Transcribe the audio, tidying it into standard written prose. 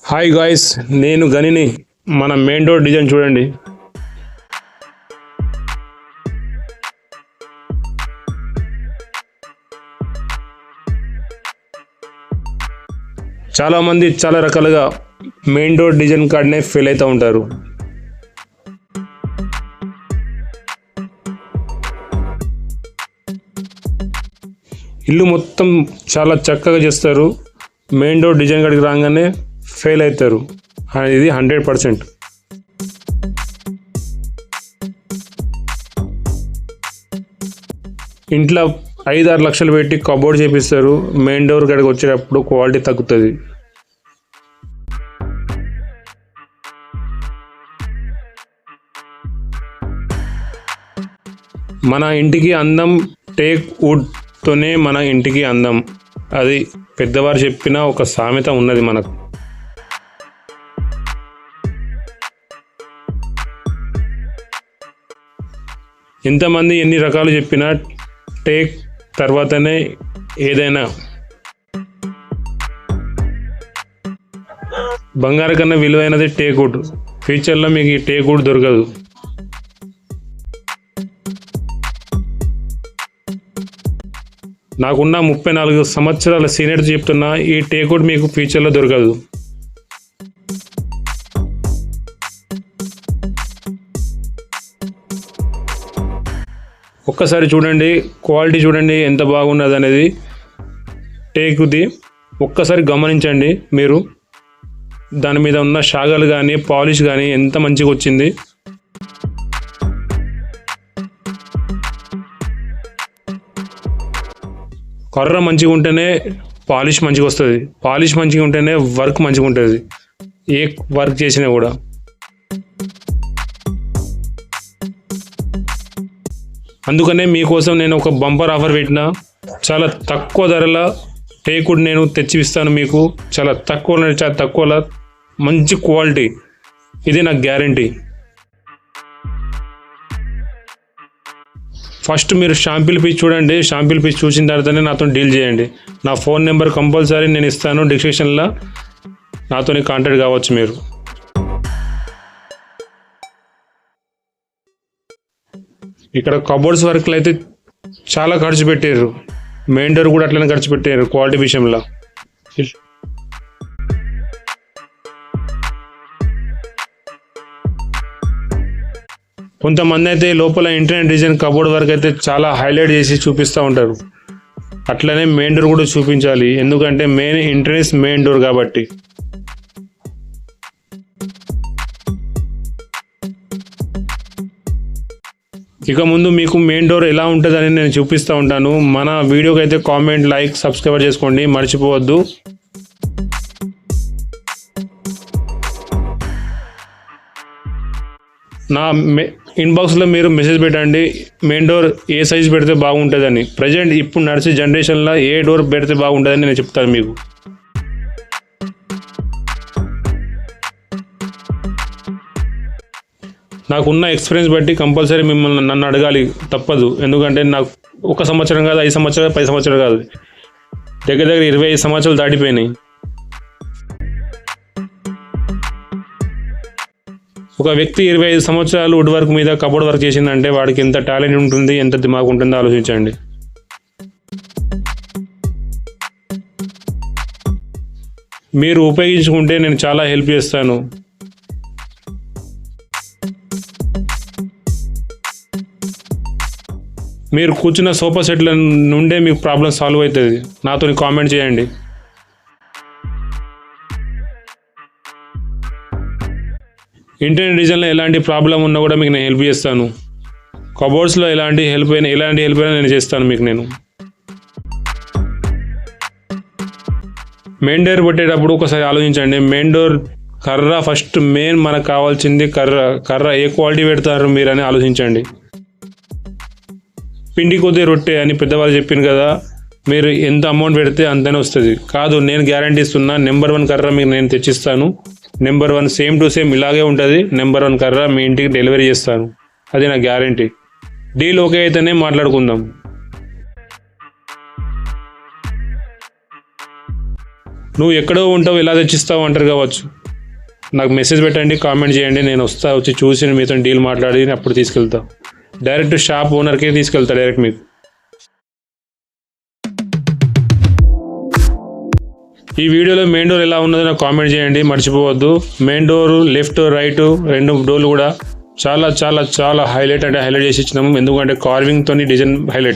Hi guys, నేను గనిని. మన main door design చూడండి. చాలామంది చాలా రకాలుగా మెయిన్ డోర్ డిజైన్ కార్డ్నే ఫెయిల్ అవుతూ ఉంటారు. ఇల్లు మొత్తం చాలా చక్కగా చేస్తారు, మెయిన్ డోర్ డిజైన్ కాడికి రాగానే ఫెయిల్ అవుతారు. ఇది 100%. ఇంట్లో 5-6 లక్షలు పెట్టి కబోర్డ్ చేపిస్తారు, మెయిన్ డోర్ కాడికి వచ్చేటప్పుడు క్వాలిటీ తగ్గుతుంది. మన ఇంటికి అందం టేక్ వుడ్తోనే మన ఇంటికి అందం. అది పెద్దవారు చెప్పిన ఒక సామెత ఉన్నది మనకు. ఎంతమంది ఎన్ని రకాలు చెప్పినా టేక్ తర్వాతనే ఏదైనా. బంగారు కన్నా విలువైనది టేక్ వుడ్. ఫ్యూచర్లో మీకు ఈ టేక్ వుడ్ దొరకదు. నాకున్న 34 సంవత్సరాల సీనియర్ చెప్తున్నా, ఈ టేక్ వుడ్ మీకు ఫ్యూచర్లో దొరకదు. ఒక్కసారి చూడండి, క్వాలిటీ చూడండి ఎంత బాగున్నది అనేది టేకుది. ఒక్కసారి గమనించండి మీరు. దాని మీద ఉన్న షాగలు కానీ పాలిష్ కానీ ఎంత మంచిగా వచ్చింది. కర్ర మంచిగా ఉంటేనే పాలిష్ మంచిగా వస్తుంది, పాలిష్ మంచిగా ఉంటేనే వర్క్ మంచిగా ఉంటుంది. ఏ వర్క్ చేసినా కూడా. అందుకనే మీకోసం నేను ఒక బంపర్ ఆఫర్ పెట్టిన. చాలా తక్కువ ధరల టేకుడ్ నేను తెచ్చిస్తాను మీకు. చాలా తక్కువలో మంచి క్వాలిటీ. ఇది నాకు గ్యారంటీ. ఫస్ట్ మీరు షాంపిల్ పీస్ చూడండి. షాంపిల్ పీస్ చూసిన తర్వాతనే నాతో డీల్ చేయండి. నా ఫోన్ నెంబర్ కంపల్సరీ నేను ఇస్తాను డిస్క్రిప్షన్లో. నాతోని కాంటాక్ట్ కావచ్చు మీరు. ఇక్కడ కబోర్డ్స్ వర్క్లు అయితే చాలా ఖర్చు పెట్టారు. మెయిన్ డోర్ కూడా అట్లనే ఖర్చు పెట్టారు క్వాలిటీ విషయంలో. కొంతమంది అయితే లోపల ఇంటర్నెట్ డిజైన్ కబోర్డ్ వర్క్ అయితే చాలా హైలైట్ చేసి చూపిస్తూ ఉంటారు. అట్లనే మెయిన్ డోర్ కూడా చూపించాలి, ఎందుకంటే మెయిన్ ఎంట్రన్స్ మెయిన్ డోర్ కాబట్టి. ఇక ముందు మీకు మెయిన్ డోర్ ఎలా ఉంటుందని నేను చూపిస్తూ ఉంటాను. మన వీడియోకి అయితే కామెంట్, లైక్, సబ్స్క్రైబ్ చేసుకోండి, మర్చిపోవద్దు. నా ఇన్బాక్స్లో మీరు మెసేజ్ పెట్టండి, మెయిన్ డోర్ ఏ సైజ్ పెడితే బాగుంటుందని. ప్రజెంట్ ఇప్పుడు నడిచే జనరేషన్లో ఏ డోర్ పెడితే బాగుంటుందని నేను చెప్తాను మీకు. నాకున్న ఎక్స్పీరియన్స్ బట్టి కంపల్సరీ మిమ్మల్ని నన్ను అడగాలి, తప్పదు. ఎందుకంటే నాకు 1 సంవత్సరం కాదు, 5 సంవత్సరాలు, 10 సంవత్సరాలు కాదు, దగ్గర 25 సంవత్సరాలు దాటిపోయినాయి. ఒక వ్యక్తి 25 సంవత్సరాలు వుడ్ వర్క్ మీద కబోర్డ్ వర్క్ చేసిందంటే వాడికి ఎంత టాలెంట్ ఉంటుంది, ఎంత దిమాగ్ ఉంటుందో ఆలోచించండి. మీరు ఉపయోగించుకుంటే నేను చాలా హెల్ప్ చేస్తాను. మీరు కూర్చున్న సోఫా సెట్ల నుండే మీకు ప్రాబ్లం సాల్వ్ అవుతుంది. నాతో కామెంట్ చేయండి. ఇంటర్నెట్ డిజైన్లో ఎలాంటి ప్రాబ్లం ఉన్నా కూడా మీకు నేను హెల్ప్ చేస్తాను. కబోర్డ్స్లో ఎలాంటి హెల్ప్ అయినా నేను చేస్తాను మీకు. నేను మెయిన్ డోర్ పెట్టేటప్పుడు ఒకసారి ఆలోచించండి. మెయిన్ డోర్ కర్ర ఫస్ట్ మెయిన్ మనకు కావాల్సింది. కర్ర ఏ క్వాలిటీ పెడతారు మీరు అని ఆలోచించండి. పిండి కొద్ది రొట్టె అని పెద్దవాళ్ళు చెప్పింది కదా, మీరు ఎంత అమౌంట్ పెడితే అంతనే వస్తుంది. కాదు, నేను గ్యారంటీ ఇస్తున్నా. నెంబర్ 1 కర్ర మీకు నేను తెచ్చిస్తాను. నెంబర్ 1 సేమ్ టు సేమ్ ఇలాగే ఉంటుంది. నెంబర్ 1 కర్ర మీ ఇంటికి డెలివరీ చేస్తాను. అది నా గ్యారంటీ. డీల్ ఓకే అయితేనే మాట్లాడుకుందాం. నువ్వు ఎక్కడో ఉంటావు ఎలా తెచ్చిస్తావు అంటారు కావచ్చు. నాకు మెసేజ్ పెట్టండి, కామెంట్ చేయండి, నేను వచ్చి చూసి మీతో డీల్ మాట్లాడి అప్పుడు తీసుకెళ్తా. డైరెక్ట్ షాప్ ఓనర్కే తీసుకెళ్తా డైరెక్ట్ మీకు. ఈ వీడియోలో మెయిన్ డోర్ ఎలా ఉన్నదో నాకు కామెంట్ చేయండి, మర్చిపోవద్దు. మెయిన్ డోర్ లెఫ్ట్ రైట్ 2 డోర్లు కూడా చాలా చాలా చాలా హైలైట్ చేసి ఇచ్చినాము. ఎందుకంటే కార్వింగ్తో డిజైన్ హైలైట్.